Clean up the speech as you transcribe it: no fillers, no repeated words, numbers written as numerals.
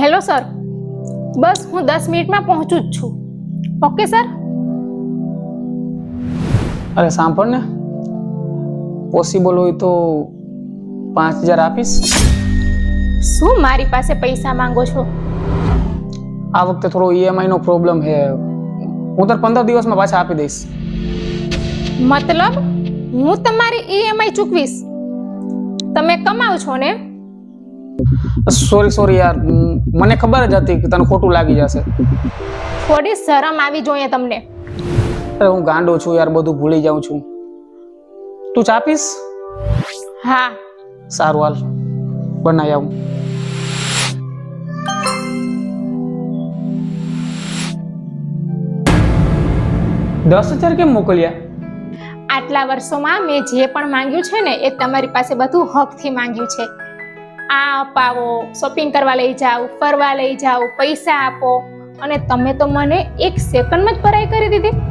Hello sir, બસ હું 10 મિનિટમાં પહોંચું જ છું. Okay sir. અરે સાંભળ ને, પોસિબલ હોય તો 5000 આપીશ. શું મારી પાસે પૈસા માંગો છો? આ વખતે થોડો ઈએમઆઈ નો પ્રોબ્લેમ છે. હું તને 15 દિવસમાં પાછા આપી દઈશ. મતલબ હું તમારી ઈએમઆઈ ચૂકવીશ? તમે કમાવ છો ને? સોરી યાર, મને ખબર જ હતી કે તને ખોટું લાગી જશે. થોડી શરમ આવી જોઈએ તમને. અરે હું ગાંડો છું યાર, બધું ભૂલી જાઉં છું. તું ચા પીશ? હા. સારું હાલ, બનાવી આવું. $10,000 કેમ મોકલ્યા? આટલા વર્ષોમાં મેં જે પણ માંગ્યું છે ને એ તમારી પાસે બધું હકથી માંગ્યું છે. આ અપાવો, શોપિંગ કરવા લઈ જાઓ, ફરવા લઈ જાઓ, પૈસા આપો, અને તમે તો મને 1 સેકન્ડમાં જ પરાઈ કરી દીધી.